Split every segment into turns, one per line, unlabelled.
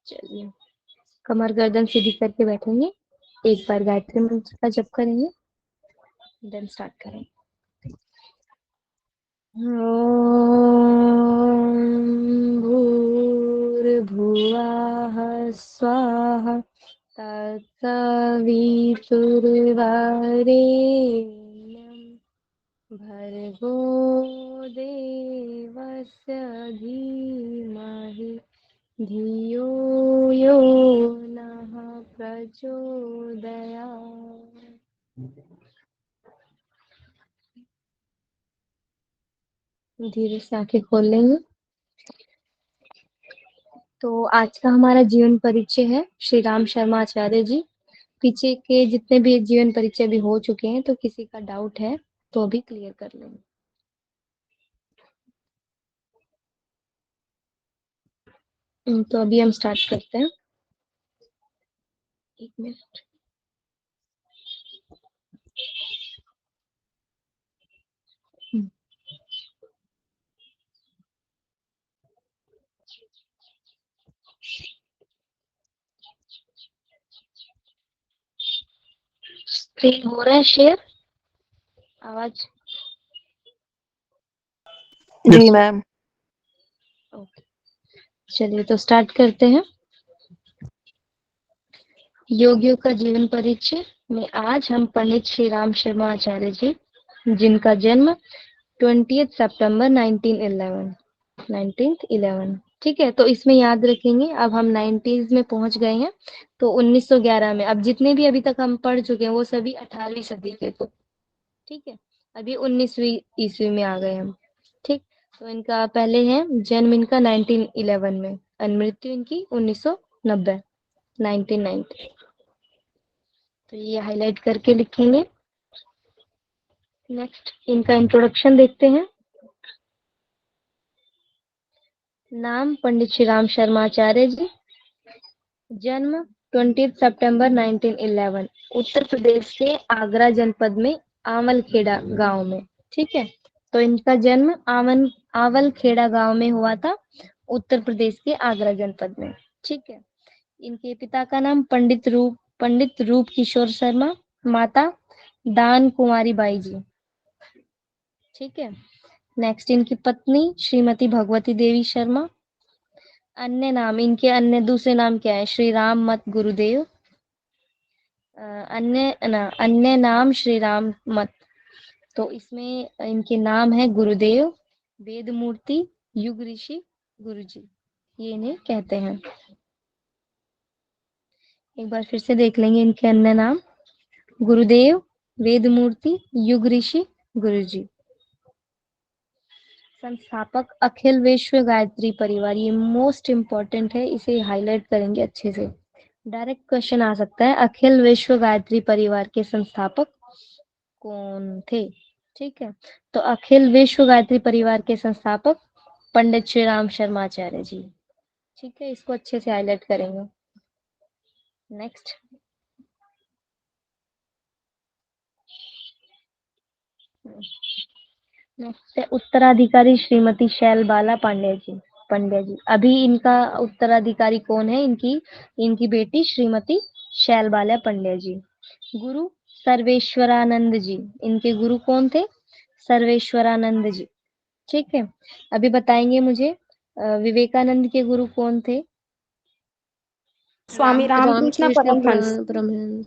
चलिए, कमर गर्दन सीधी करके बैठेंगे, एक बार गायत्री मंत्र का जप करेंगे, देन स्टार्ट करेंगे। ॐ भूर्भुवः स्वाहा तत्सवितुर्वरेण्यं भर्गो देवस्य धीमहि धियो यो नः प्रचोदयात्। धीरे से आंखें खोल लेंगे। तो आज का हमारा जीवन परिचय है श्री राम शर्मा आचार्य जी। पीछे के जितने भी जीवन परिचय भी हो चुके हैं, तो किसी का डाउट है तो अभी क्लियर कर लेंगे। तो अभी हम स्टार्ट करते हैं। एक मिनट। स्क्रीन हो रहा है शेयर? आवाज?
जी मैम।
ओके, चलिए तो स्टार्ट करते हैं। योगियों का जीवन परिचय में आज हम पंडित श्री राम शर्मा आचार्य जी, जिनका जन्म 20 सितंबर 1911, ठीक है। तो इसमें याद रखेंगे, अब हम 90s में पहुंच गए हैं, तो 1911 में अब जितने भी अभी तक हम पढ़ चुके हैं वो सभी 18वीं सदी के थे, ठीक है। अभी 19वीं ईस्वी में आ गए हम, ठीक। तो इनका पहले है जन्म इनका 1911 में और मृत्यु इनकी 1990, 1990। तो ये हाईलाइट करके लिखेंगे। नेक्स्ट इनका इंट्रोडक्शन देखते हैं। नाम पंडित श्री राम शर्मा आचार्य जी, जन्म 20 सितंबर 1911, उत्तर प्रदेश के आगरा जनपद में आवलखेड़ा गांव में, ठीक है। तो इनका जन्म आवलखेड़ा गांव में हुआ था, उत्तर प्रदेश के आगरा जनपद में, ठीक है। इनके पिता का नाम पंडित रूप किशोर शर्मा, माता दान कुमारी बाई जी, ठीक है। नेक्स्ट इनकी पत्नी श्रीमती भगवती देवी शर्मा। अन्य नाम इनके, अन्य दूसरे नाम क्या है? श्री राम मत गुरुदेव। अन्य नाम श्री राम मत। तो इसमें इनके नाम है गुरुदेव, वेद मूर्ति, युग ऋषि, गुरुजी, ये इन्हें कहते हैं। एक बार फिर से देख लेंगे इनके अन्य नाम, गुरुदेव, वेद मूर्ति, युग ऋषि, गुरुजी। संस्थापक अखिल विश्व गायत्री परिवार, ये मोस्ट इंपॉर्टेंट है, इसे हाईलाइट करेंगे अच्छे से। डायरेक्ट क्वेश्चन आ सकता है, अखिल विश्व गायत्री परिवार के संस्थापक कौन थे, ठीक है। तो अखिल विश्व गायत्री परिवार के संस्थापक पंडित श्री राम शर्मा आचार्य जी, ठीक है। इसको अच्छे से हाईलाइट करेंगे। नेक्स्ट नेक्स्ट है उत्तराधिकारी श्रीमती शैलबाला पांड्या जी। अभी इनका उत्तराधिकारी कौन है? इनकी बेटी श्रीमती शैलबाला पांड्या जी। गुरु सर्वेश्वरानंद जी, इनके गुरु कौन थे? सर्वेश्वरानंद जी, ठीक है। अभी बताएंगे मुझे विवेकानंद के गुरु कौन थे?
स्वामी रामकृष्ण
रामकृष्ण
परमहंस।
परमहंस।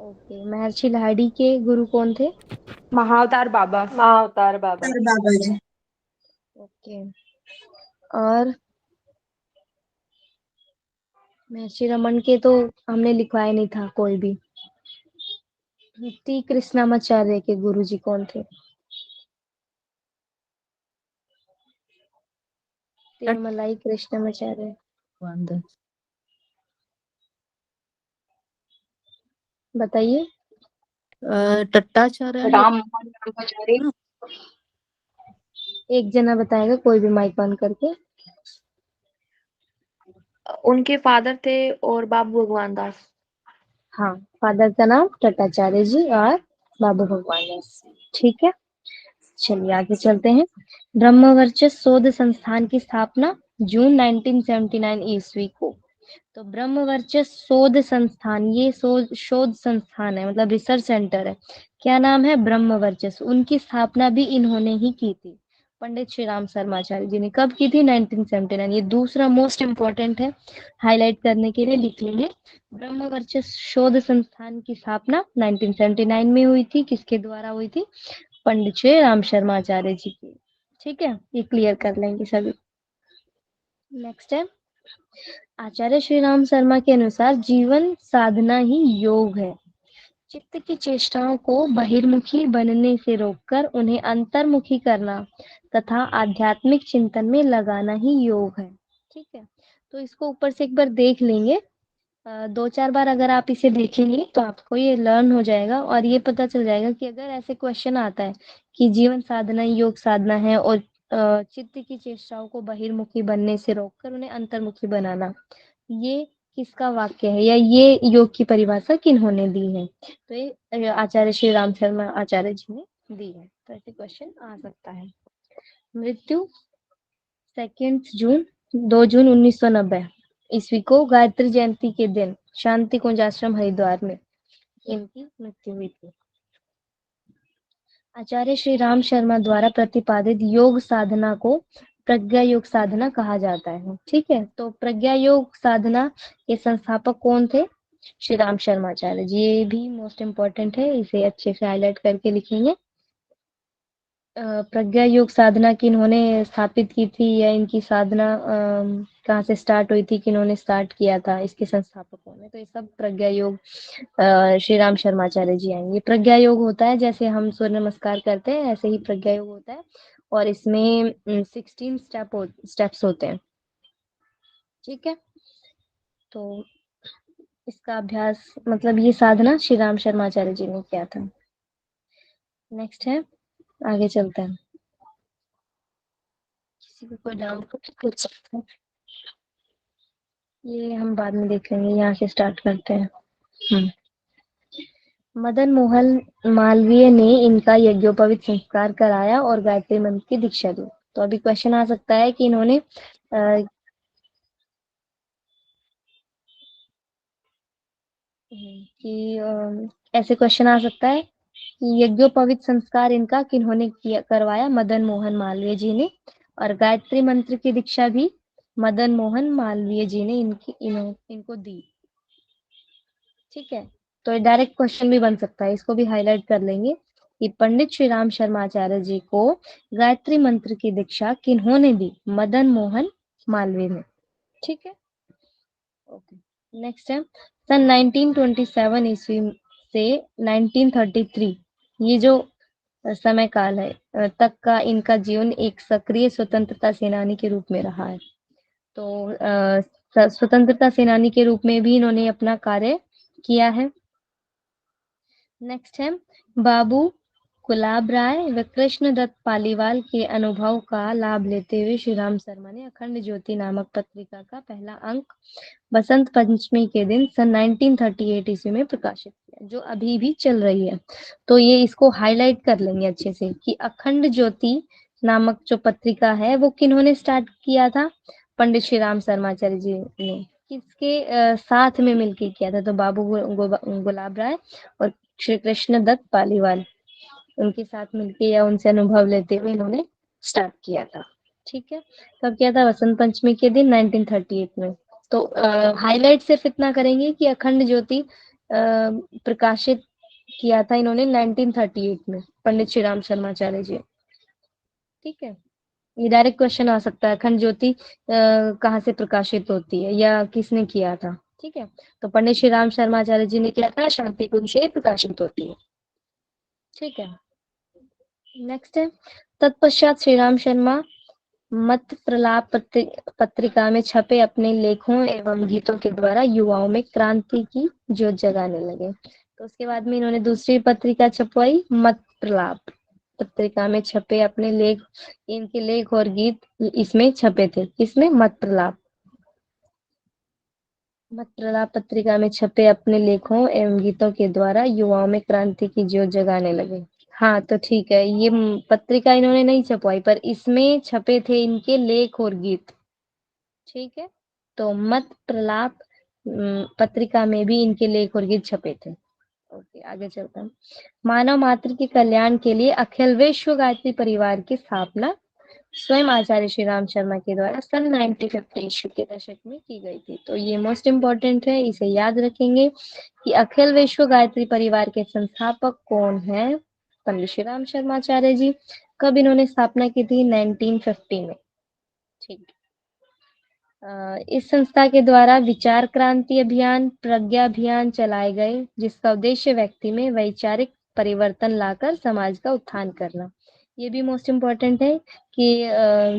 ओके। महर्षि लाहिड़ी के गुरु कौन थे?
महाअवतार बाबा।
महाअवतार बाबा।
बाबा जी।
ओके। और महर्षि रमन के तो हमने लिखवाया नहीं था कोई भी। टी कृष्णामाचार्य के गुरु जी कौन थे? तिरुमलाई कृष्णामाचार्य। बताइए।
टट्टाचार्य।
राम रामाचार्य।
एक जना बताएगा, कोई भी माइक बंद करके।
उनके फादर थे और बाबू भगवान दास।
हाँ, फादर का नाम टट्टाचार्य जी और बाबू भगवान दास, ठीक है। चलिए आगे चलते हैं। ब्रह्मवर्चस्व शोध संस्थान की स्थापना जून 1979 ईस्वी को, तो ब्रह्मवर्चस्व शोध संस्थान, ये शोध संस्थान है, मतलब रिसर्च सेंटर है। क्या नाम है? ब्रह्मवर्चस्व। उनकी स्थापना भी इन्होंने ही की थी, पंडित श्री राम शर्माचार्य जी ने। कब की थी? 1979। ये दूसरा मोस्ट इम्पोर्टेंट है, हाईलाइट करने के लिए लिख लेंगे। ब्रह्मवर्चस्व शोध संस्थान की स्थापना 1979 में हुई थी। किसके द्वारा हुई थी? पंडित श्री राम शर्माचार्य जी की। ठीक है, ये क्लियर कर लेंगे सभी। नेक्स्ट है, आचार्य श्री राम शर्मा के अनुसार जीवन साधना ही योग है। चित्त की चेष्टाओं को बहिर्मुखी बनने से रोककर उन्हें अंतर्मुखी करना तथा आध्यात्मिक चिंतन में लगाना ही योग है। ठीक है, तो इसको ऊपर से एक बार देख लेंगे। दो चार बार अगर आप इसे देखेंगे तो आपको ये लर्न हो जाएगा और ये पता चल जाएगा कि अगर ऐसे क्वेश्चन आता है कि जीवन साधना ही योग साधना है और चित्त की चेष्टाओं को बहिर्मुखी बनने से रोककर उन्हें अंतर्मुखी बनाना, ये किसका वाक्य है या ये योग की परिभाषा किन्होंने दी है? तो ये आचार्य श्री राम शर्मा आचार्य जी ने दी है। तो ऐसे क्वेश्चन आ सकता है। मृत्यु 2 जून 1990 ईस्वी को गायत्री जयंती के दिन शांति कुंज आश्रम हरिद्वार में इनकी मृत्यु हुई थी। आचार्य श्री राम शर्मा द्वारा प्रतिपादित योग साधना को प्रज्ञा योग साधना कहा जाता है। ठीक है, तो प्रज्ञा योग साधना के संस्थापक कौन थे? श्री राम शर्माचार्य जी। ये भी मोस्ट इम्पोर्टेंट है, इसे अच्छे से हाईलाइट करके लिखेंगे। प्रज्ञा योग साधना की इन्होंने स्थापित की थी या इनकी साधना कहाँ से स्टार्ट हुई थी, किन्होंने स्टार्ट किया था, इसके संस्थापकों ने। तो ये सब प्रज्ञा योग श्री राम शर्माचार्य जी आएंगे। प्रज्ञा योग होता है जैसे हम सूर्य नमस्कार करते हैं, ऐसे ही प्रज्ञा योग होता है और इसमें 16 स्टेप्स होते हैं। ठीक है, तो इसका अभ्यास मतलब ये साधना श्री राम शर्माचार्य जी ने किया था। नेक्स्ट है, आगे चलते हैं। किसी को कोई डाउट पूछ सकते हैं, ये हम बाद में देख लेंगे। यहाँ से स्टार्ट करते हैं। मदन मोहन मालवीय ने इनका यज्ञोपवीत संस्कार कराया और गायत्री मंत्र की दीक्षा दी। तो अभी क्वेश्चन आ सकता है कि इन्होंने ऐसे क्वेश्चन आ सकता है कि यज्ञोपवीत संस्कार इनका किन्होंने किया करवाया? मदन मोहन मालवीय जी ने। और गायत्री मंत्र की दीक्षा भी मदन मोहन मालवीय जी ने इनको दी। ठीक है, तो डायरेक्ट क्वेश्चन भी बन सकता है, इसको भी हाईलाइट कर लेंगे कि पंडित श्री राम शर्माचार्य जी को गायत्री मंत्र की दीक्षा किन्होंने दी? मदन मोहन मालवीय ने। ठीक है, ओके। नेक्स्ट है, सन 1927 ईस्वी से 1933, ये जो समय काल है तक का इनका जीवन एक सक्रिय स्वतंत्रता सेनानी के रूप में रहा है। तो स्वतंत्रता सेनानी के रूप में भी इन्होंने अपना कार्य किया है। नेक्स्ट है, बाबू गुलाब राय व कृष्णदत्त पालीवाल के अनुभव का लाभ लेते हुए श्री राम शर्मा ने अखंड ज्योति नामक पत्रिका का पहला अंक बसंत पंचमी के दिन सन 1938 ईस्वी में प्रकाशित किया, जो अभी भी चल रही है। तो ये इसको हाईलाइट कर लेंगे अच्छे से कि अखंड ज्योति नामक जो पत्रिका है वो किन्होंने स्टार्ट किया था? पंडित श्री राम शर्माचार्य जी ने। किसके साथ में मिलकर किया था? तो बाबू गुलाब राय और श्री कृष्ण दत्त पालीवाल, उनके साथ मिलके या उनसे अनुभव लेते हुए इन्होंने स्टार्ट किया था। ठीक है, कब किया था? वसंत पंचमी के दिन 1938 में। तो हाईलाइट सिर्फ इतना करेंगे कि अखंड ज्योति प्रकाशित किया था इन्होंने 1938 में, पंडित श्री राम शर्माचार्य जी। ठीक है, ये डायरेक्ट क्वेश्चन आ सकता है, अखंड ज्योति कहाँ से प्रकाशित होती है या किसने किया था? ठीक है, तो पंडित श्री राम शर्माचार्य जी ने किया था, शांति कुंज से प्रकाशित होती है। ठीक है, नेक्स्ट है, तत्पश्चात श्री राम शर्मा मत प्रलाप पत्रिका में छपे अपने लेखों एवं गीतों के द्वारा युवाओं में क्रांति की ज्योत जगाने लगे। तो उसके बाद में इन्होंने दूसरी पत्रिका छपवाई, मत प्रलाप पत्रिका में छपे अपने लेख, इनके लेख और गीत इसमें छपे थे। किसमें? मत प्रलाप पत्रिका में छपे अपने लेखों एवं गीतों के द्वारा युवाओं में क्रांति की ज्योत जगाने लगे। हाँ, तो ठीक है, ये पत्रिका इन्होंने नहीं छपवाई पर इसमें छपे थे इनके लेख और गीत। ठीक है, तो मत प्रलाप पत्रिका में भी इनके लेख और गीत छपे थे। ओके, आगे चलते हैं। मानव मात्र के कल्याण के लिए अखिल विश्व गायत्री परिवार की स्थापना स्वयं आचार्य श्री राम शर्मा के द्वारा सन 1950 ईस्वी के दशक में की गई थी। तो ये मोस्ट इम्पोर्टेंट है, इसे याद रखेंगे कि अखिल विश्व गायत्री परिवार के संस्थापक कौन है? पंडित श्री राम शर्माचार्य जी। कब इन्होंने स्थापना की थी? 1950 में। ठीक। इस संस्था के द्वारा विचार क्रांति अभियान, प्रज्ञा अभियान चलाए गए, जिसका उद्देश्य व्यक्ति में वैचारिक परिवर्तन लाकर समाज का उत्थान करना। ये भी मोस्ट इम्पोर्टेंट है कि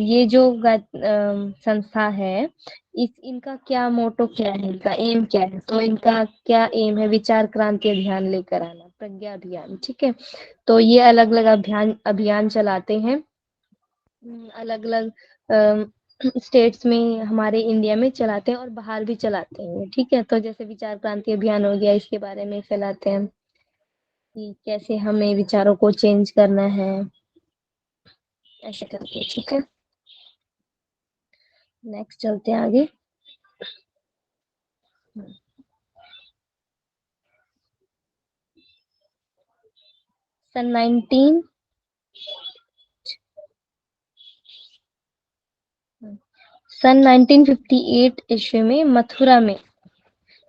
ये जो संस्था है, इनका क्या मोटो क्या है, इनका एम क्या है? तो इनका क्या एम है? विचार क्रांति अभियान लेकर आना, प्रज्ञा अभियान। ठीक है, तो ये अलग अलग अभियान चलाते हैं, अलग अलग स्टेट्स में, हमारे इंडिया में चलाते हैं और बाहर भी चलाते हैं। ठीक है, तो जैसे विचार क्रांति अभियान हो गया, इसके बारे में फैलाते हैं कि कैसे हमें विचारों को चेंज करना है, ऐसे करके। ठीक है, नेक्स्ट चलते हैं आगे। सन 1958 ईस्वी में मथुरा में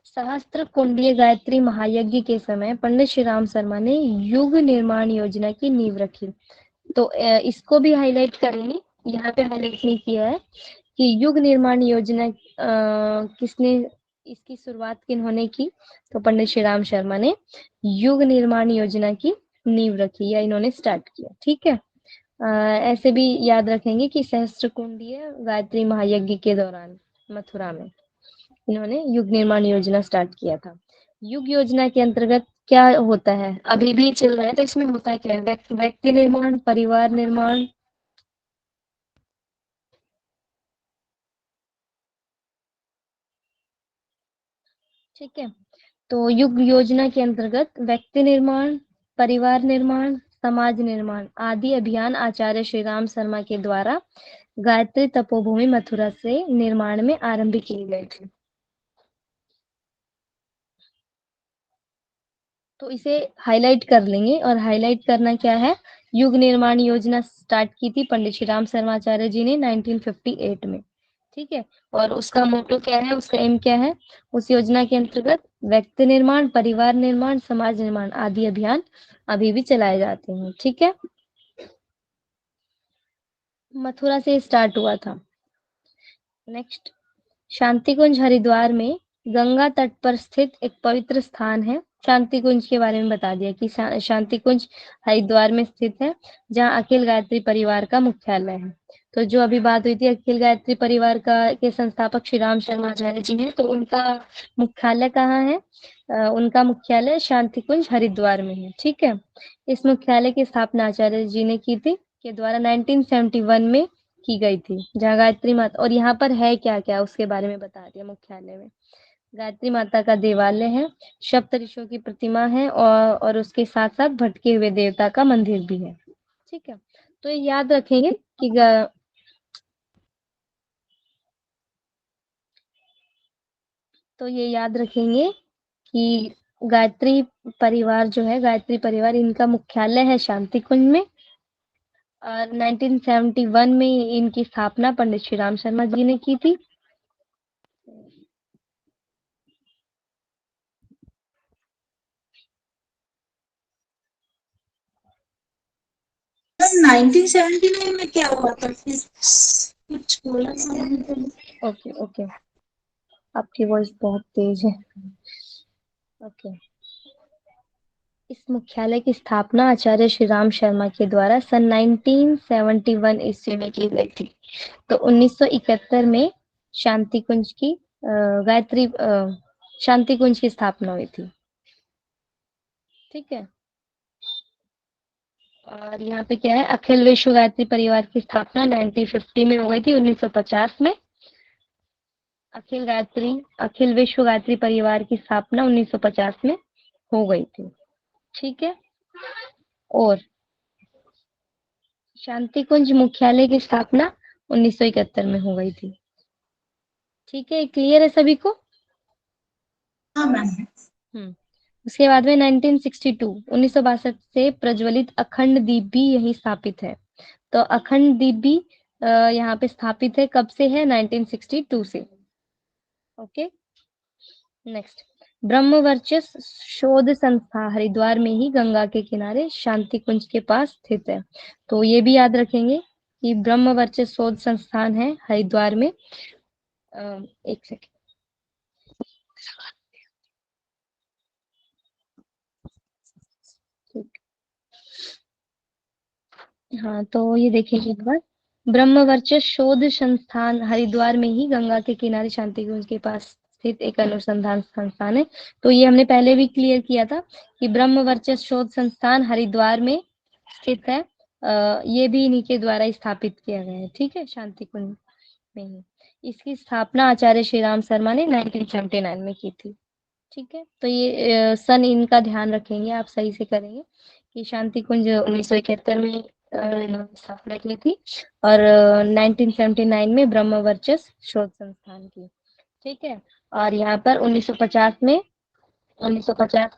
सहस्त्र कुंडीय गायत्री महायज्ञ के समय पंडित श्री राम शर्मा ने युग निर्माण योजना की नींव रखी। तो इसको भी हाईलाइट करेंगे, यहाँ पे हाईलाइट नहीं किया है कि युग निर्माण योजना किसने, इसकी शुरुआत किन्होंने की? तो पंडित श्री राम शर्मा ने युग निर्माण योजना की नींव रखी या इन्होंने स्टार्ट किया। ठीक है, ऐसे भी याद रखेंगे कि सहस्त्र कुंडीय गायत्री महायज्ञ के दौरान मथुरा में इन्होंने युग निर्माण योजना स्टार्ट किया था। युग योजना के अंतर्गत क्या होता है? अभी भी चल रहा है, तो इसमें होता क्या है? व्यक्ति निर्माण, परिवार निर्माण, ठीक है। तो युग योजना के अंतर्गत व्यक्ति निर्माण, परिवार निर्माण, समाज निर्माण आदि अभियान आचार्य श्री राम शर्मा के द्वारा गायत्री तपोभूमि मथुरा से निर्माण में आरंभ किए गए थे। तो इसे हाईलाइट कर लेंगे, और हाईलाइट करना क्या है? युग निर्माण योजना स्टार्ट की थी पंडित श्री राम शर्माचार्य जी ने 1958 में। ठीक है, और उसका मोटो क्या है, उसका एम क्या है? उस योजना के अंतर्गत व्यक्ति निर्माण, परिवार निर्माण, समाज निर्माण आदि अभियान अभी भी चलाए जाते हैं। ठीक है, मथुरा से स्टार्ट हुआ था। नेक्स्ट, शांति कुंज हरिद्वार में गंगा तट पर स्थित एक पवित्र स्थान है। शांति कुंज के बारे में बता दिया कि शांति कुंज हरिद्वार में स्थित है, जहाँ अखिल गायत्री परिवार का मुख्यालय है। तो जो अभी बात हुई थी अखिल गायत्री परिवार का के संस्थापक श्री राम शर्माचार्य जी हैं, तो उनका मुख्यालय कहाँ है? उनका मुख्यालय शांति कुंज हरिद्वार में है। ठीक है, इस मुख्यालय की स्थापना आचार्य जी ने की थी, के द्वारा 1971 में की गई थी, जहाँ गायत्री माता, और यहाँ पर है क्या क्या उसके बारे में बता दिया। मुख्यालय में गायत्री माता का देवालय है, सप्त ऋषियों की प्रतिमा है, और उसके साथ साथ भटके हुए देवता का मंदिर भी है। ठीक है, तो ये याद रखेंगे कि कि गायत्री परिवार जो है, गायत्री परिवार, इनका मुख्यालय है शांति कुंज में, और 1971 में इनकी स्थापना पंडित श्री राम शर्मा जी ने की थी।
सर 1979 में क्या हुआ था? कुछ बोला था।
ओके ओके, आपकी वॉइस बहुत तेज है। ओके, इस मुख्यालय की स्थापना आचार्य श्री राम शर्मा के द्वारा सन 1971 ईस्वी में की गई थी। तो 1971 में शांति कुंज की गायत्री शांति कुंज की स्थापना हुई थी। ठीक है, और यहाँ पे क्या है? अखिल विश्व गायत्री परिवार की स्थापना 1950 में हो गई थी, 1950 में। अखिल विश्व गायत्री परिवार की स्थापना 1950 में हो गई थी। ठीक है, और शांति कुंज मुख्यालय की स्थापना 1971 में हो गई थी। ठीक है, क्लियर है सभी को?
हाँ मैम।
उसके बाद में 1962 से प्रज्वलित अखंड दीप भी यही स्थापित है। तो अखंड दीप भी यहाँ पे स्थापित है, कब से है? 1962 से। ओके, नेक्स्ट, ब्रह्मवर्चस शोध संस्था हरिद्वार में ही गंगा के किनारे शांति कुंज के पास स्थित है। तो ये भी याद रखेंगे कि ब्रह्मवर्चस शोध संस्थान है हरिद्वार में। एक सेकेंड, हाँ तो ये देखिए एक बार, ब्रह्मवर्चस शोध संस्थान हरिद्वार में ही गंगा के किनारे शांति कुंज के पास स्थित एक अनुसंधान संस्थान है। तो ये हमने पहले भी क्लियर किया था कि ब्रह्मवर्चस शोध संस्थान हरिद्वार में स्थित है। ये भी इन्हीं के द्वारा स्थापित किया गया है, ठीक है, शांति कुंज में ही। इसकी स्थापना आचार्य श्री राम शर्मा ने 1979 में की थी। ठीक है, तो ये सन इनका ध्यान रखेंगे, आप सही से करेंगे कि शांति कुंज 1971 में इन्होंने स्थापना की थी और 1979 में ब्रह्मवर्चस शोध संस्थान की। ठीक है, और यहाँ पर 1950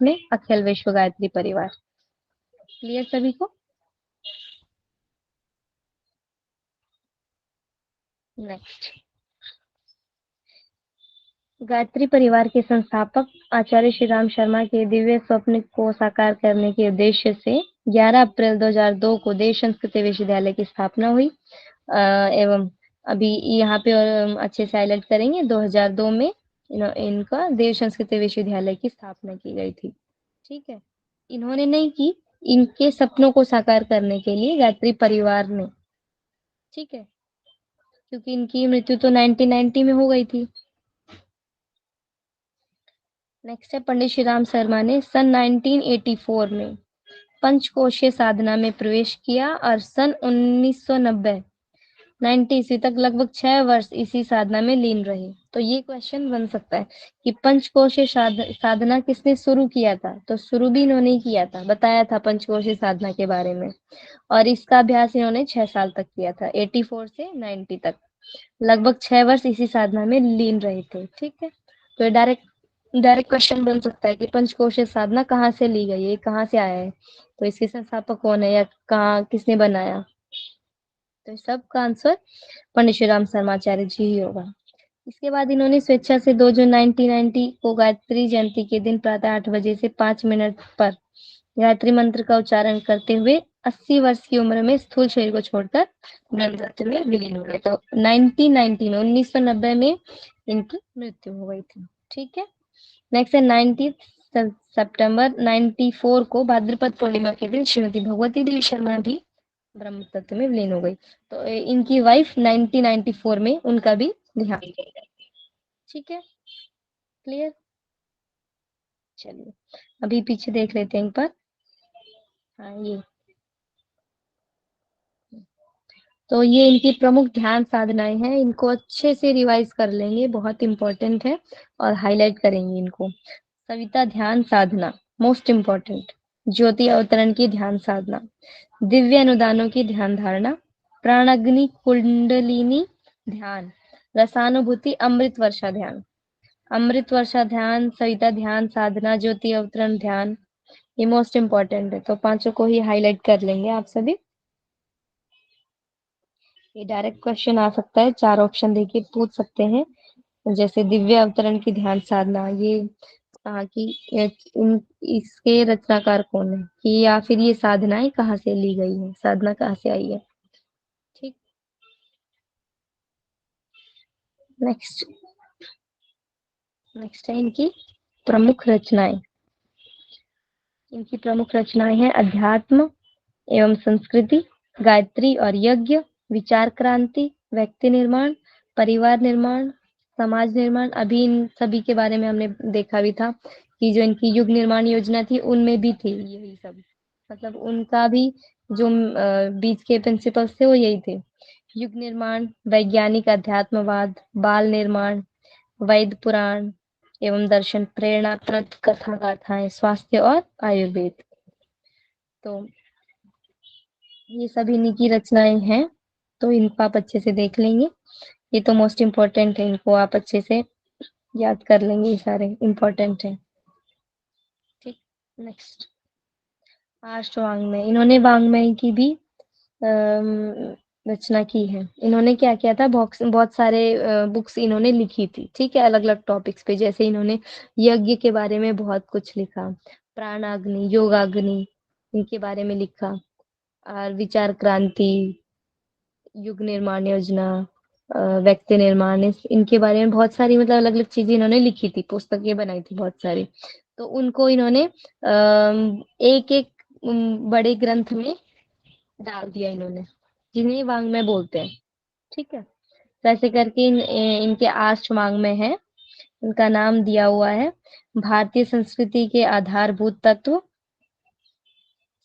में अखिल विश्व गायत्री परिवार। क्लियर सभी को? नेक्स्ट, गायत्री परिवार के संस्थापक आचार्य श्री राम शर्मा के दिव्य स्वप्न को साकार करने के उद्देश्य से 11 अप्रैल 2002 को देव संस्कृति विश्वविद्यालय की स्थापना हुई। एवं अभी यहाँ पे और अच्छे से हाईलाइट करेंगे, 2002 में इनका देव संस्कृति विश्वविद्यालय की स्थापना की गई थी। ठीक है, इन्होंने नहीं की, इनके सपनों को साकार करने के लिए गायत्री परिवार ने। ठीक है, क्योंकि इनकी मृत्यु तो 1990 में हो गई थी। नेक्स्ट है, पंडित श्री राम शर्मा ने सन 1984 में पंचकोशीय साधना में प्रवेश किया और सन 1990 ईस्वी तक लगभग 6 वर्ष इसी साधना में लीन रहे। तो ये क्वेश्चन बन सकता है कि पंचकोशीय साधना किसने शुरू किया था? तो शुरू भी इन्होंने ही किया था, बताया था पंचकोशीय साधना के बारे में, और इसका अभ्यास इन्होंने 6 साल तक किया था, 84 से 90 तक लगभग 6 वर्ष इसी साधना में लीन रहे थे। ठीक है, तो डायरेक्ट क्वेश्चन बन सकता है कि पंचकोशीय साधना कहाँ से ली गई है, कहाँ से आया है, तो इसके संस्थापक कौन है या कहाँ किसने बनाया? तो सबका आंसर पंडित श्री राम शर्माचार्य जी ही होगा। इसके बाद इन्होंने स्वेच्छा से 2 जून 1990 को गायत्री जयंती के दिन प्रातः 8 बजे से 5 मिनट पर गायत्री मंत्र का उच्चारण करते हुए 80 वर्ष की उम्र में स्थूल शरीर को छोड़कर ब्रह्मतत्व में विलीन हो गए। तो 1990 में 1990 में इनकी मृत्यु हो गई थी। ठीक है, नेक्स्ट है 19 सितंबर 94 को भाद्रपद पूर्णिमा के दिन श्रीमती भगवती देवी शर्मा भी ब्रह्म तत्व में विलीन हो गई। तो इनकी वाइफ 1994 में उनका भी देहांत हो गया। ठीक है, क्लियर? चलिए अभी पीछे देख लेते हैं एक बार। हाँ, ये इनकी प्रमुख ध्यान साधनाएं हैं, इनको अच्छे से रिवाइज कर लेंगे, बहुत इंपॉर्टेंट है, और हाईलाइट करेंगे इनको। सविता ध्यान साधना मोस्ट इम्पोर्टेंट, ज्योति अवतरण की ध्यान साधना, दिव्य अनुदानों की ध्यान धारणा, प्राणाग्नि कुंडलिनी ध्यान, रसानुभूति अमृत वर्षा ध्यान। अमृत वर्षा ध्यान, सविता ध्यान साधना, ज्योति अवतरण ध्यान, ये मोस्ट इम्पोर्टेंट है, तो पांचों को ही हाईलाइट कर लेंगे आप सभी। ये डायरेक्ट क्वेश्चन आ सकता है, 4 ऑप्शन देके पूछ सकते हैं, जैसे दिव्य अवतरण की ध्यान साधना, ये कहा कि इसके रचनाकार कौन है, कि या फिर ये साधनाएं कहाँ से ली गई है, साधना कहाँ से आई है। ठीक, नेक्स्ट है इनकी प्रमुख रचनाएं। इनकी प्रमुख रचनाएं हैं अध्यात्म एवं संस्कृति, गायत्री और यज्ञ, विचार क्रांति, व्यक्ति निर्माण, परिवार निर्माण, समाज निर्माण। अभी इन सभी के बारे में हमने देखा भी था कि जो इनकी युग निर्माण योजना थी उनमें भी थी यही सब, मतलब उनका भी जो बीच के प्रिंसिपल्स थे वो यही थे, युग निर्माण, वैज्ञानिक अध्यात्मवाद, बाल निर्माण, वैद पुराण एवं दर्शन, प्रेरणाप्रद कथा गाथाएं, स्वास्थ्य और आयुर्वेद। तो ये सभी इन्हीं की रचनाएं हैं, तो इनको आप अच्छे से देख लेंगे। ये तो मोस्ट इम्पोर्टेंट है, इनको आप अच्छे से याद कर लेंगे, ये सारे इम्पोर्टेंट है। ठीक, नेक्स्ट आर्ष वाङ्मय। इन्होंने वाङ्मय की भी रचना की है। इन्होंने क्या किया था, बहुत सारे बुक्स इन्होंने लिखी थी, ठीक है, अलग अलग टॉपिक्स पे। जैसे इन्होंने यज्ञ के बारे में बहुत कुछ लिखा, प्राणाग्नि, योगाग्नि, इनके बारे में लिखा, और विचार क्रांति, युग निर्माण योजना, व्यक्ति निर्माण, इनके बारे में बहुत सारी मतलब अलग अलग चीजें इन्होंने लिखी थी, पुस्तकें बनाई थी बहुत सारी। तो उनको इन्होंने एक एक बड़े ग्रंथ में डाल दिया इन्होंने, जिन्हें वाङ्मय बोलते हैं। ठीक है, तो ऐसे करके इनके आठ वाङ्मय है। इनका नाम दिया हुआ है भारतीय संस्कृति के आधारभूत तत्व,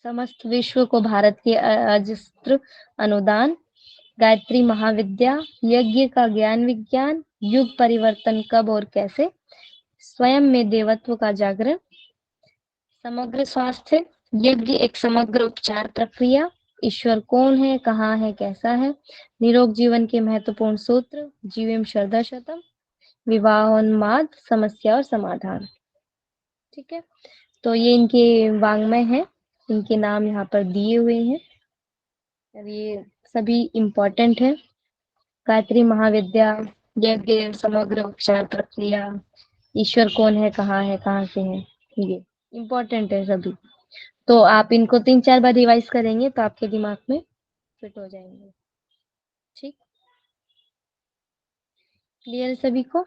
समस्त विश्व को भारत के अजस्त्र अनुदान, गायत्री महाविद्या, यज्ञ का ज्ञान विज्ञान, युग परिवर्तन कब और कैसे, स्वयं में देवत्व का जागरण, समग्र स्वास्थ्य, यज्ञ एक समग्र उपचार प्रक्रिया, ईश्वर कौन है, कहाँ है, कैसा है, निरोग जीवन के महत्वपूर्ण सूत्र, जीवम शरदा शतम, विवाहोन्माद, समस्या और समाधान। ठीक है, तो ये इनके वाङ्मय है, इनके नाम यहाँ पर दिए हुए हैं, और ये सभी इम्पोर्टेंट है। गायत्री महाविद्या, यज्ञ समग्र उपचार प्रक्रिया, ईश्वर कौन है, कहाँ से है, ये इम्पोर्टेंट है सभी। तो आप इनको 3-4 बार रिवाइज करेंगे तो आपके दिमाग में फिट हो जाएंगे। ठीक, क्लियर है सभी को?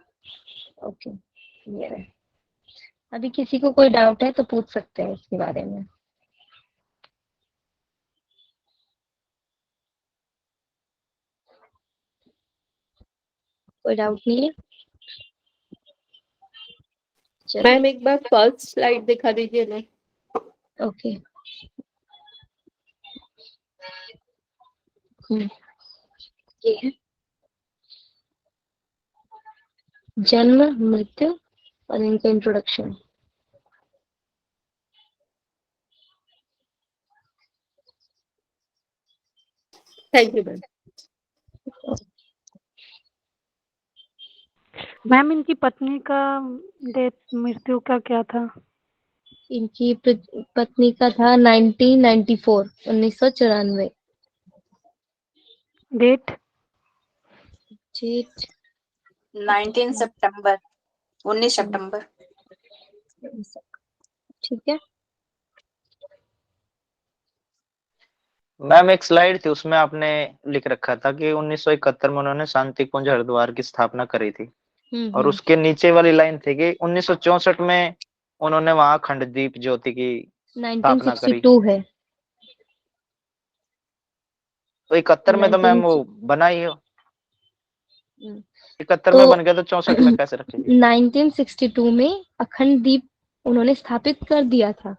ओके, क्लियर है। अभी किसी को कोई डाउट है तो पूछ सकते हैं इसके बारे में। कोई डाउट नहीं है? चलिए,
मैम एक बार फर्स्ट स्लाइड दिखा दीजिए ना।
ओके। ये है जन्म, मृत्यु और इनका introduction.
Thank you ma'am.
Ma'am इनकी पत्नी का डेथ, मृत्यु का क्या था?
इनकी पत्नी का था 1994, 1994।
डेट?
डेट
19 सितंबर 19 सितंबर।
ठीक है।
मैम एक स्लाइड थी उसमें आपने लिख रखा था कि 1971 में उन्होंने शांति कुंज हरिद्वार की स्थापना करी थी, और उसके नीचे वाली लाइन थी कि 1964 में उन्होंने वहां खंडदीप ज्योति की स्थापना करी।
1962 है।
तो 71 में तो मैम वो बना ही हो, 71
तो
में बन गया तो 64 में कैसे रखेंगे?
1962 में अखंड दीप उन्होंने स्थापित कर दिया था।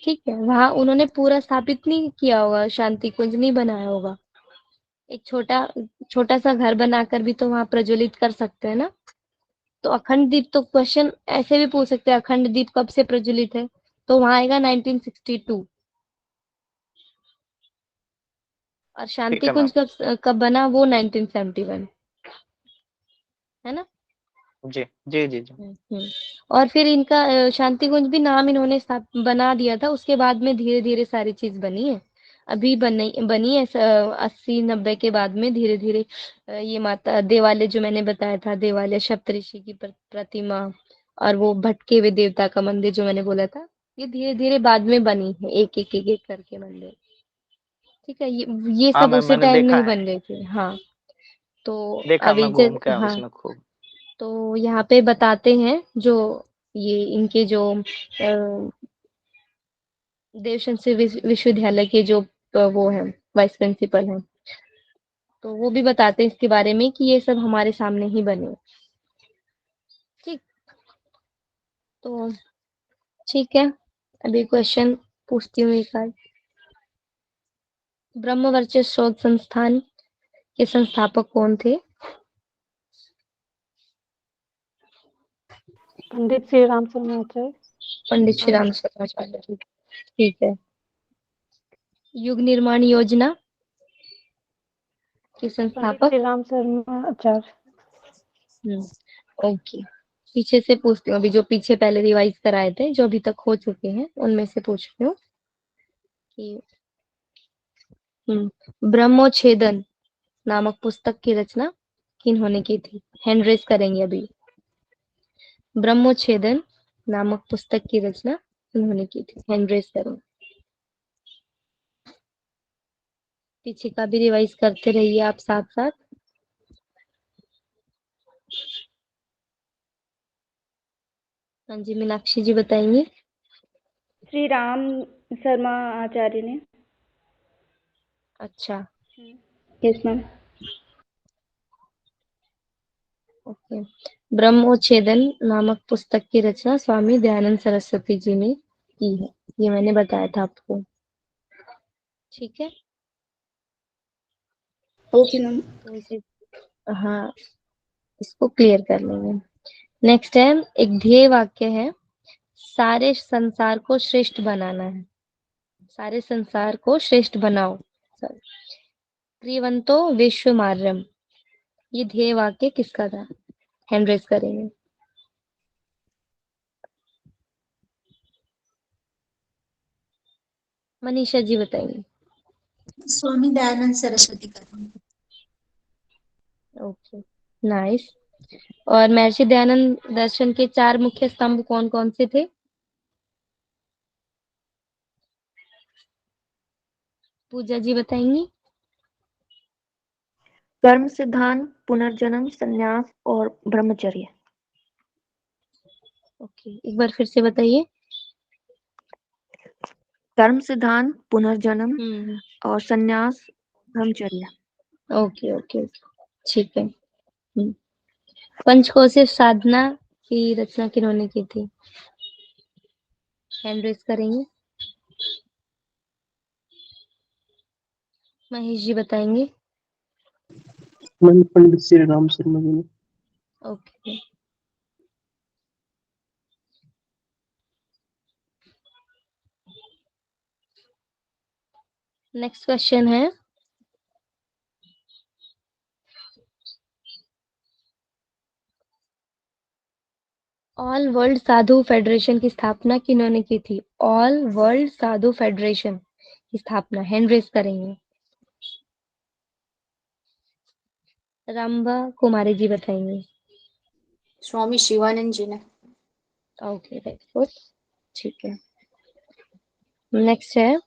ठीक है, वहां उन्होंने पूरा स्थापित नहीं किया होगा, शांति कुंज नहीं बनाया होगा। एक छोटा सा घर बनाकर भी तो वहां प्रज्वलित कर सकते हैं ना। तो अखंड दीप, तो क्वेश्चन ऐसे भी पूछ सकते हैं अखंड दीप कब से प्रज्वलित है, तो वहां आएगा 1962। और शांति कुंज कब बना, वो 1971 है ना।
जी जी जी जी।
और फिर इनका शांति कुंज भी नाम इन्होंने बना दिया था, उसके बाद में धीरे धीरे सारी चीज बनी है। अभी बनी है 80-90 के बाद में धीरे धीरे ये माता देवालय जो मैंने बताया था, देवालय सप्तऋषि की प्रतिमा, और वो भटके हुए देवता का मंदिर जो मैंने बोला था, ये धीरे धीरे बाद में बनी है, एक करके मंदिर। ठीक है, ये
हाँ
सब
मैम
उसी
मैंने
टाइम में
देखा
ही
है,
बन गए थे। हाँ, तो
देखा
अभी
मैं घूम के आया
हाँ,
उसमें खूब।
तो यहाँ पे बताते हैं जो ये इनके जो देवशंसी विश्वविद्यालय के जो वो है वाइस प्रिंसिपल हैं, तो वो भी बताते हैं इसके बारे में कि ये सब हमारे सामने ही बने। ठीक, तो ठीक है, अभी क्वेश्चन पूछती हूँ एक आध। ब्रह्मवर्चस्व शोध संस्थान के संस्थापक कौन थे?
पंडित श्री राम शर्माचार्य।
पंडित श्री राम शर्माचार्य। ठीक है। युग निर्माण योजना? के
पंडित
संस्थापक?
श्री राम शर्मा आचार्य।
ओके, पीछे से पूछती हूँ, अभी जो पीछे पहले रिवाइज कराए थे जो अभी तक हो चुके हैं उनमें से पूछ रही हूँ कि ब्रह्मोच्छेदन नामक पुस्तक की रचना किन्होंने की थी? हैंड रेस करेंगे अभी। ब्रह्मोच्छेदन नामक पुस्तक की रचना किन्होंने की थी? हैंड रेस करो। पीछे का भी रिवाइज करते रहिए आप साथ साथ। हाँ जी, मीनाक्षी जी बताएंगे।
श्री राम शर्मा आचार्य ने।
अच्छा,
यस मैम।
ओके। ब्रह्मोच्छेदन नामक पुस्तक की रचना स्वामी दयानंद सरस्वती जी ने की है, ये मैंने बताया था आपको। ठीक है,
ओके मैम।
तो इसे, हाँ, इसको क्लियर कर लेंगे। नेक्स्ट है, एक ध्येय वाक्य है, सारे संसार को श्रेष्ठ बनाना है। सारे संसार को श्रेष्ठ बनाओ। त्रिवंतो विश्वमार्यम, ये ध्येय वाक्य किसका था? हैंड रेस करेंगे। मनीषा जी बताएंगे।
स्वामी दयानंद सरस्वती का था।
Okay, nice. और महर्षि दयानंद दर्शन के 4 मुख्य स्तंभ कौन कौन से थे? पूजा जी बताएंगी।
कर्म सिद्धांत, पुनर्जन्म, संन्यास और ब्रह्मचर्य।
ओके, एक बार फिर से बताइए।
कर्म सिद्धांत, पुनर्जन्म और संन्यास, ब्रह्मचर्य।
ओके ओके ओके, ठीक है। पंचकोशीय साधना की रचना किन्होंने की थी? हैंड रेस करेंगे। महेश जी बताएंगे।
पंडित श्री राम शर्मा जी ने।
ओके, नेक्स्ट क्वेश्चन है, ऑल वर्ल्ड साधु फेडरेशन की स्थापना किन्होंने की थी? ऑल वर्ल्ड साधु फेडरेशन की स्थापना, हैंड रेस करेंगे। रंभा कुमारी जी बताएंगे।
स्वामी शिवानंद जी ने।
ओके, वेरी गुड, ठीक है। नेक्स्ट है,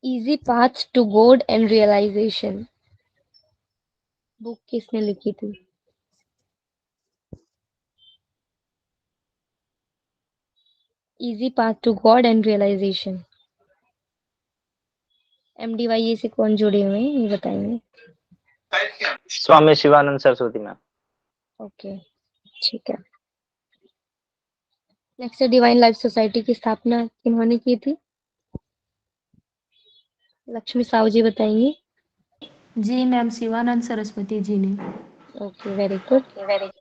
easy path to God and realization, बुक किसने लिखी थी? Easy path to God and realization, MDYA से कौन जुड़े हुए हैं ये बताएंगे।
स्वामी शिवानंद सरस्वती मैम।
ओके, ठीक है। नेक्स्ट है, डिवाइन लाइफ सोसाइटी की स्थापना किन्होंने की थी? लक्ष्मी साहू जी बताएंगी।
जी मैम, शिवानंद सरस्वती जी ने।
Okay, very good.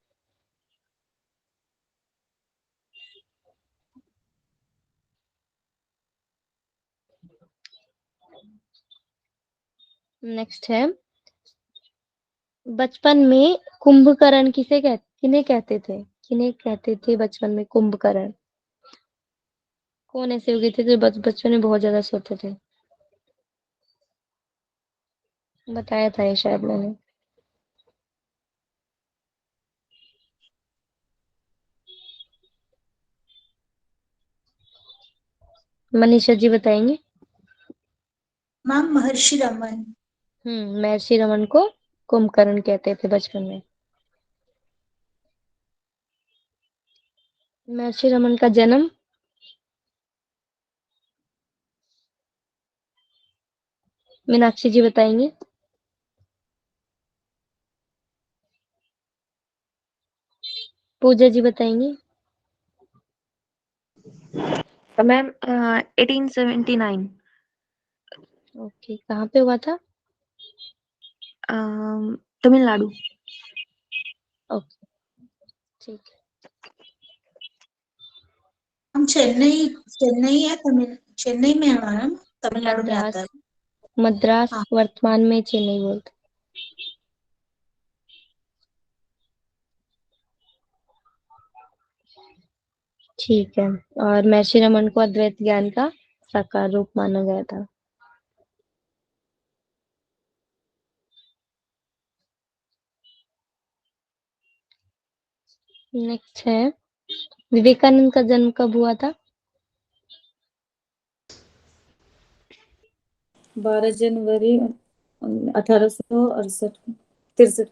नेक्स्ट है, बचपन में कुंभकर्ण किन्हें कहते थे? किन्हें कहते थे बचपन में कुंभकर्ण? कौन ऐसे हो गए थे जो बचपन में बहुत ज्यादा सोते थे? बताया था ये शायद मैंने। मनीषा जी बताएंगे।
मैम महर्षि रमन।
महर्षि रमन को कुंभकर्ण कहते थे बचपन में। महर्षि रमन का जन्म? मीनाक्षी जी बताएंगे। पूजा जी बताएंगी।
मैम 1879।
ओके, कहाँ पे हुआ था?
तमिलनाडु।
ओके, ठीक है।
हम चेन्नई चेन्नई है, चेन्नई में है मैम, तमिलनाडु में आता
मद्रास,
है।
मद्रास
हाँ।
वर्तमान में चेन्नई बोलते। ठीक है। और महर्षि रमन को अद्वैत ज्ञान का साकार रूप माना गया था। नेक्स्ट है, विवेकानंद का जन्म कब हुआ था?
12 जनवरी 1868 63।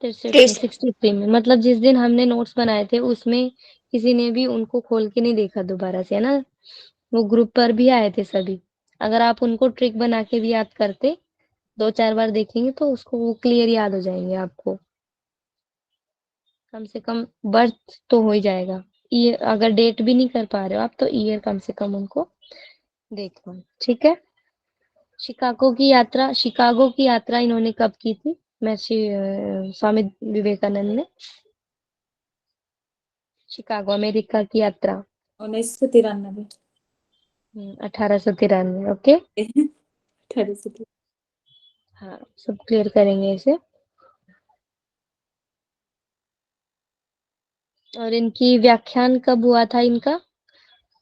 63 में, मतलब जिस दिन हमने नोट्स बनाए थे उसमें किसी ने भी उनको खोल के नहीं देखा दोबारा से, है ना? वो ग्रुप पर भी आए थे सभी। अगर आप उनको ट्रिक बना के भी याद करते, 2-4 बार देखेंगे तो उसको वो क्लियर याद हो जाएंगे आपको। कम से कम बर्थ तो हो ही जाएगा। ईयर अगर डेट भी नहीं कर पा रहे हो आप तो ईयर कम से कम उनको देख लो। ठीक है। शिकागो की यात्रा इन्होंने कब की थी? स्वामी विवेकानंद ने शिकागो अमेरिका की यात्रा
1993।
1893। ओके।
1893।
हाँ, सब क्लियर करेंगे इसे। और इनकी व्याख्यान कब हुआ था इनका?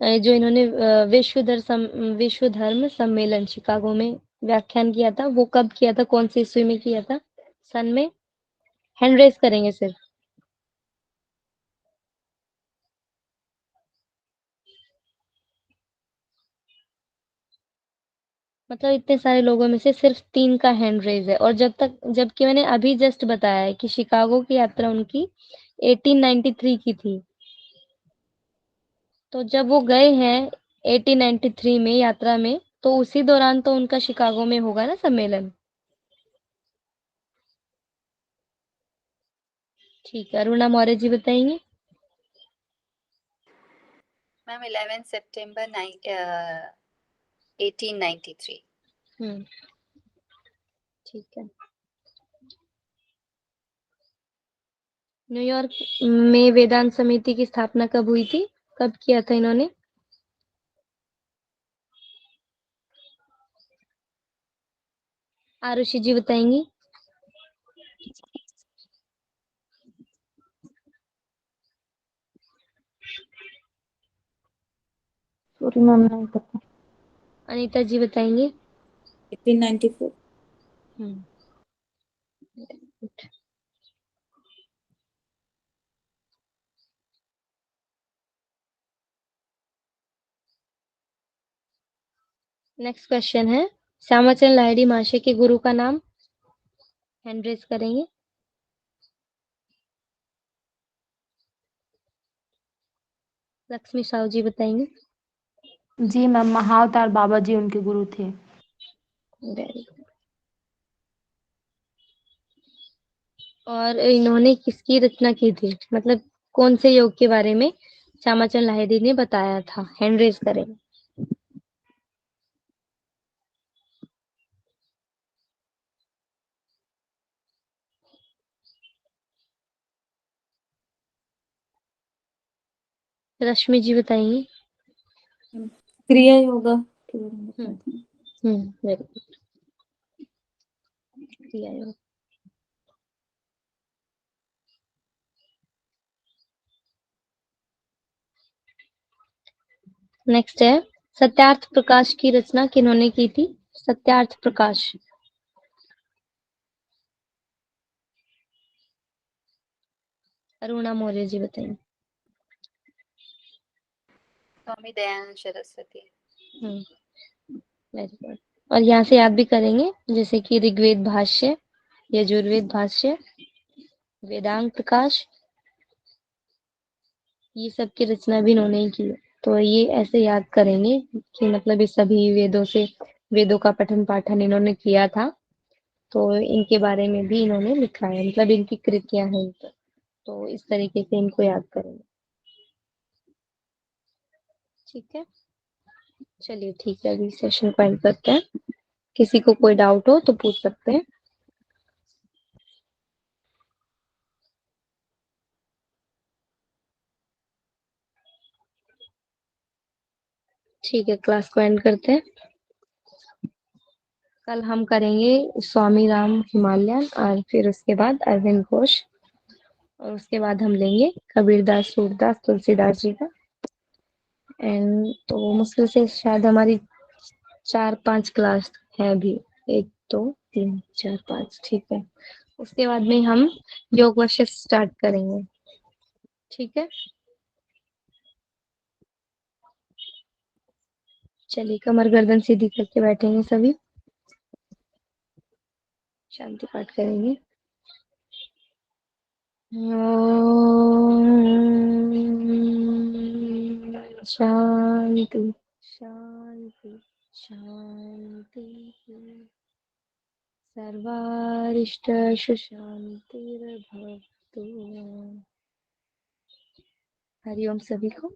जो इन्होंने विश्व धर्म सम्मेलन शिकागो में व्याख्यान किया था, वो कब किया था? कौन सी ईस्वी में किया था? सन में? हैंड रेज करेंगे सिर्फ। मतलब इतने सारे लोगों में से सिर्फ 3 का हैंड रेज है। और जबकि मैंने अभी जस्ट बताया है कि शिकागो की यात्रा उनकी 1893 की थी। तो जब वो गए हैं 1893 में यात्रा में, तो उसी दौरान तो उनका शिकागो में होगा ना सम्मेलन। ठीक है, अरुणा मौर्य जी बताएंगे।
मैम 11 सितंबर 1893।
ठीक है। न्यूयॉर्क में वेदांत समिति की स्थापना कब हुई थी? कब किया था इन्होंने? आरुषि जी बताएंगी।
सॉरी मैम, नहीं पता।
अनीता जी बताएंगे।
1894।
नेक्स्ट क्वेश्चन है, श्यामाचरण लाहिड़ी महाशय के गुरु का नाम? हैंड रेज करेंगे। लक्ष्मी साहू जी बताएंगे।
जी मैम, महाअवतार बाबा जी उनके गुरु थे।
Very good. और इन्होंने किसकी रचना की थी? मतलब कौन से योग के बारे में श्यामाचरण लाहिड़ी ने बताया था? हैंड रेज करेंगे। रश्मि जी बताएंगी।
क्रिया योगा के बारे में बताते हैं।
Very good. क्रिया योग। नेक्स्ट है, सत्यार्थ प्रकाश की रचना किन्होंने की थी? सत्यार्थ प्रकाश। अरुणा मौर्य जी बताएंगे।
स्वामी दयानंद सरस्वती।
Very good. और यहाँ से याद भी करेंगे, जैसे कि ऋग्वेद भाष्य, यजुर्वेद भाष्य, वेदांग प्रकाश, ये सब की रचना भी इन्होंने ही की है। तो ये ऐसे याद करेंगे कि मतलब ये सभी वेदों का पठन पाठन इन्होंने किया था, तो इनके बारे में भी इन्होंने लिखा है, मतलब इनकी कृतियां हैं इन पर। तो इस तरीके से इनको याद करेंगे। ठीक है, चलिए ठीक है, अभी सेशन को एंड करते हैं। किसी को कोई डाउट हो तो पूछ सकते हैं। ठीक है, क्लास को एंड करते हैं। कल हम करेंगे स्वामी राम हिमालयन और फिर उसके बाद अरविंद घोष और उसके बाद हम लेंगे कबीरदास, सूरदास, तुलसीदास जी का। एंड तो मुश्किल से शायद हमारी 4-5 क्लास है अभी, 1 2 3 4 5, ठीक है। उसके बाद में हम योग वर्षिप स्टार्ट करेंगे, ठीक है। चलिए कमर गर्दन सीधी करके बैठेंगे सभी, शांति पाठ करेंगे। शांति शांति शांति, सर्वारिष्टेषु शांतिर्भवतु। हरिओम सभी को।